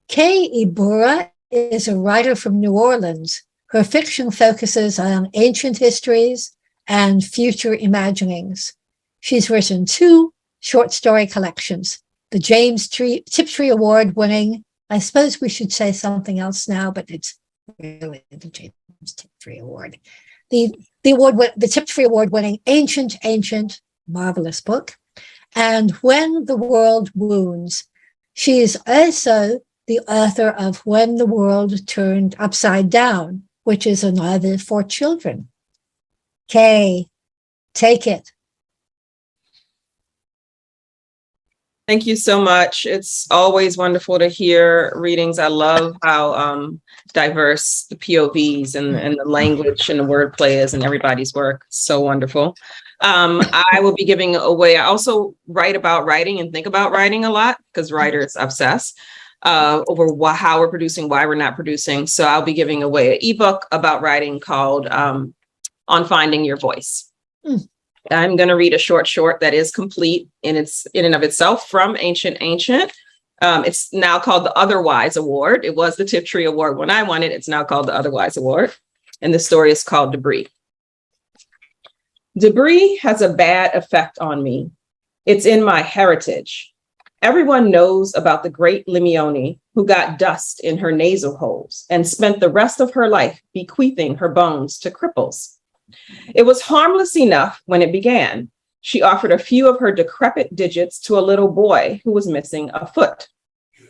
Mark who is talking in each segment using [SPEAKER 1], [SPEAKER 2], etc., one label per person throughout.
[SPEAKER 1] Kay Ibura is a writer from New Orleans. Her fiction focuses on ancient histories and future imaginings. She's written 2 short story collections, the Tiptree Award winning, I suppose we should say something else now, but it's really the James Tiptree Award. The Tiptree Award winning Ancient, marvelous book, and When the World Wounds. She is also the author of When the World Turned Upside Down, which is a novel for children. Kay, take it.
[SPEAKER 2] Thank you so much. It's always wonderful to hear readings. I love how diverse the POVs and the language and the wordplay is in everybody's work. So wonderful. I will be giving away, I also write about writing and think about writing a lot because writers obsess over how we're producing, why we're not producing. So I'll be giving away an ebook about writing called On Finding Your Voice. I'm going to read a short that is complete in and of itself from Ancient. It's now called the Otherwise Award. It was the Tiptree Award when I won it. It's now called the Otherwise Award. And the story is called Debris. Debris has a bad effect on me. It's in my heritage. Everyone knows about the great Limione, who got dust in her nasal holes and spent the rest of her life bequeathing her bones to cripples. It was harmless enough when it began. She offered a few of her decrepit digits to a little boy who was missing a foot.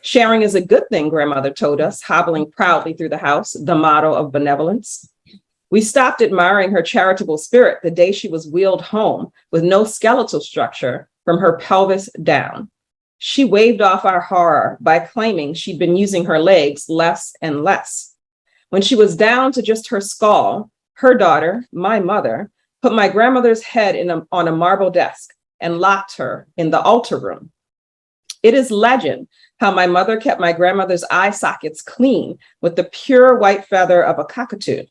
[SPEAKER 2] Sharing is a good thing, grandmother told us, hobbling proudly through the house, the motto of benevolence. We stopped admiring her charitable spirit the day she was wheeled home with no skeletal structure from her pelvis down. She waved off our horror by claiming she'd been using her legs less and less. When she was down to just her skull, her daughter, my mother, put my grandmother's head on a marble desk and locked her in the altar room. It is legend how my mother kept my grandmother's eye sockets clean with the pure white feather of a cockatoo.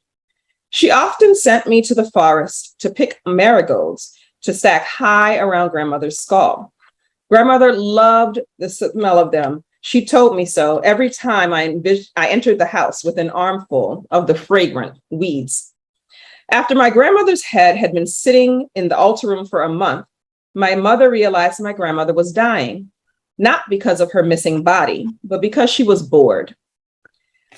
[SPEAKER 2] She often sent me to the forest to pick marigolds to stack high around grandmother's skull. Grandmother loved the smell of them. She told me so every time I entered the house with an armful of the fragrant weeds. After my grandmother's head had been sitting in the altar room for a month, my mother realized my grandmother was dying, not because of her missing body, but because she was bored.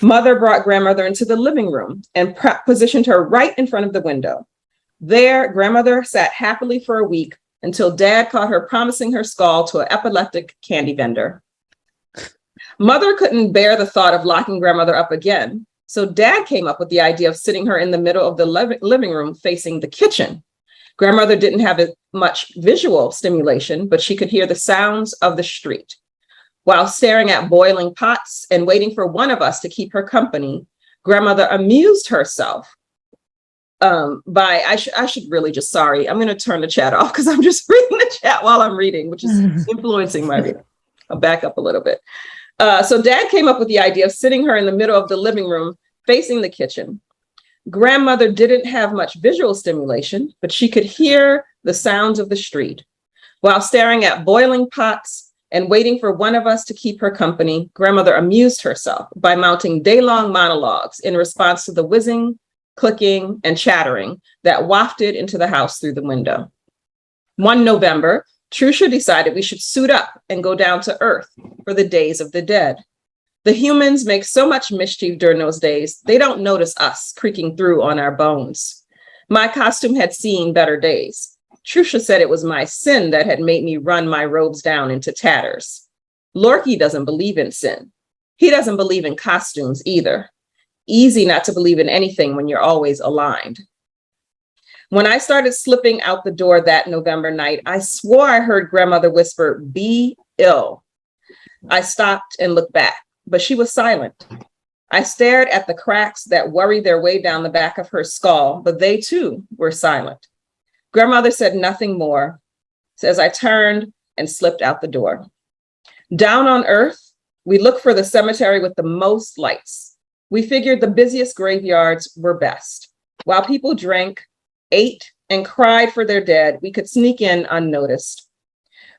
[SPEAKER 2] Mother brought grandmother into the living room and positioned her right in front of the window. There, grandmother sat happily for a week until Dad caught her promising her skull to an epileptic candy vendor. Mother couldn't bear the thought of locking grandmother up again. So Dad came up with the idea of sitting her in the middle of the living room facing the kitchen. Grandmother didn't have much visual stimulation, but she could hear the sounds of the street. While staring at boiling pots and waiting for one of us to keep her company, grandmother amused herself I should really just, sorry, I'm going to turn the chat off because I'm just reading the chat while I'm reading, which is influencing my reading. I'll back up a little bit. So Dad came up with the idea of sitting her in the middle of the living room facing the kitchen. Grandmother didn't have much visual stimulation, but she could hear the sounds of the street. While staring at boiling pots and waiting for one of us to keep her company, grandmother amused herself by mounting day-long monologues in response to the whizzing, clicking, and chattering that wafted into the house through the window. One November, Trusha decided we should suit up and go down to Earth for the Days of the Dead. The humans make so much mischief during those days, they don't notice us creaking through on our bones. My costume had seen better days. Trusha said it was my sin that had made me run my robes down into tatters. Lorky doesn't believe in sin. He doesn't believe in costumes either. Easy not to believe in anything when you're always aligned. When I started slipping out the door that November night, I swore I heard grandmother whisper, "Be ill." I stopped and looked back, but she was silent. I stared at the cracks that worried their way down the back of her skull, but they too were silent. Grandmother said nothing more as I turned and slipped out the door. Down on Earth, we looked for the cemetery with the most lights. We figured the busiest graveyards were best. While people drank, ate, and cried for their dead, we could sneak in unnoticed.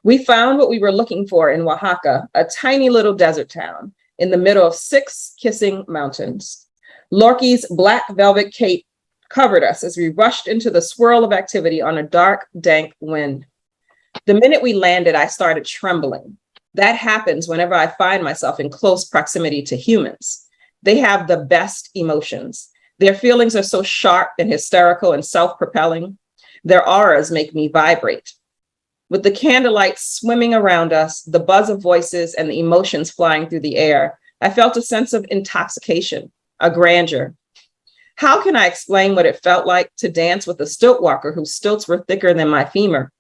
[SPEAKER 2] We found what we were looking for in Oaxaca, a tiny little desert town. in the middle of 6 kissing mountains. Lorky's black velvet cape covered us as we rushed into the swirl of activity on a dark, dank wind. The minute we landed, I started trembling. That happens whenever I find myself in close proximity to humans. They have the best emotions. Their feelings are so sharp and hysterical and self-propelling. Their auras make me vibrate. With the candlelight swimming around us, the buzz of voices and the emotions flying through the air, I felt a sense of intoxication, a grandeur. How can I explain what it felt like to dance with a stilt walker whose stilts were thicker than my femur?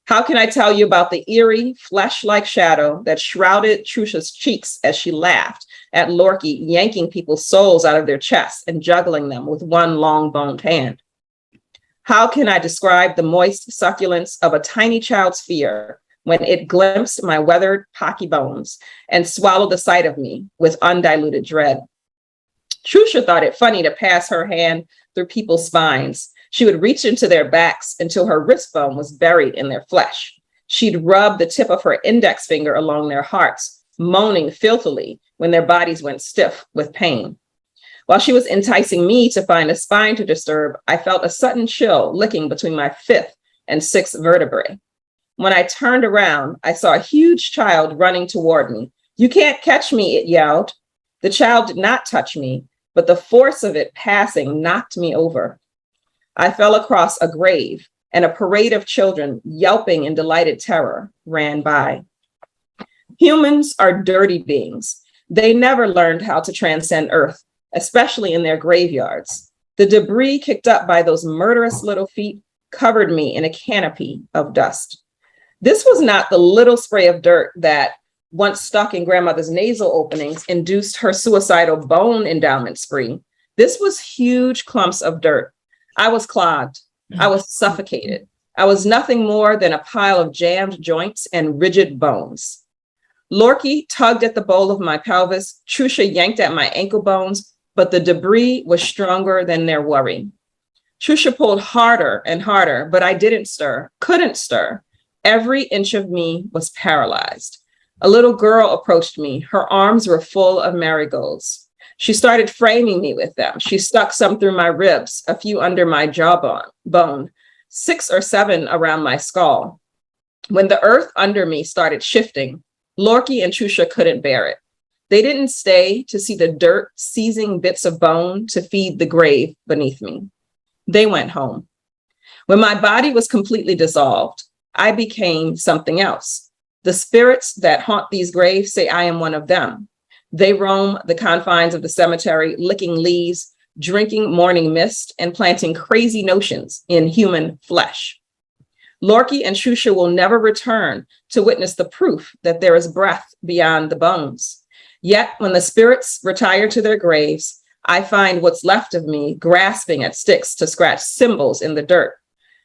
[SPEAKER 2] How can I tell you about the eerie, flesh-like shadow that shrouded Trusha's cheeks as she laughed at Lorky yanking people's souls out of their chests and juggling them with one long-boned hand? How can I describe the moist succulence of a tiny child's fear when it glimpsed my weathered, pocky bones and swallowed the sight of me with undiluted dread? Trusha thought it funny to pass her hand through people's spines. She would reach into their backs until her wrist bone was buried in their flesh. She'd rub the tip of her index finger along their hearts, moaning filthily when their bodies went stiff with pain. While she was enticing me to find a spine to disturb, I felt a sudden chill licking between my 5th and 6th vertebrae. When I turned around, I saw a huge child running toward me. "You can't catch me," it yelled. The child did not touch me, but the force of it passing knocked me over. I fell across a grave, and a parade of children, yelping in delighted terror, ran by. Humans are dirty beings. They never learned how to transcend Earth, especially in their graveyards. The debris kicked up by those murderous little feet covered me in a canopy of dust. This was not the little spray of dirt that, once stuck in grandmother's nasal openings, induced her suicidal bone endowment spree. This was huge clumps of dirt. I was clogged. I was suffocated. I was nothing more than a pile of jammed joints and rigid bones. Lorky tugged at the bowl of my pelvis. Trusha yanked at my ankle bones, but the debris was stronger than their worry. Trusha pulled harder and harder, but I didn't stir, couldn't stir. Every inch of me was paralyzed. A little girl approached me. Her arms were full of marigolds. She started framing me with them. She stuck some through my ribs, a few under my jawbone, 6 or 7 around my skull. When the earth under me started shifting, Lorky and Trusha couldn't bear it. They didn't stay to see the dirt seizing bits of bone to feed the grave beneath me. They went home. When my body was completely dissolved, I became something else. The spirits that haunt these graves say I am one of them. They roam the confines of the cemetery, licking leaves, drinking morning mist, and planting crazy notions in human flesh. Lorky and Trusha will never return to witness the proof that there is breath beyond the bones. Yet when the spirits retire to their graves, I find what's left of me grasping at sticks to scratch symbols in the dirt.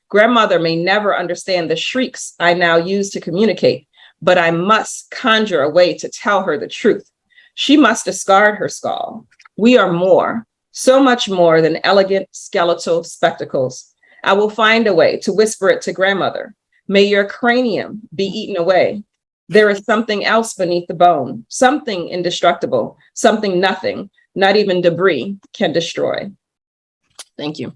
[SPEAKER 2] Grandmother may never understand the shrieks I now use to communicate, but I must conjure a way to tell her the truth. She must discard her skull. We are more, so much more than elegant skeletal spectacles. I will find a way to whisper it to grandmother. May your cranium be eaten away. There is something else beneath the bone, something indestructible, something nothing, not even debris, can destroy. Thank you.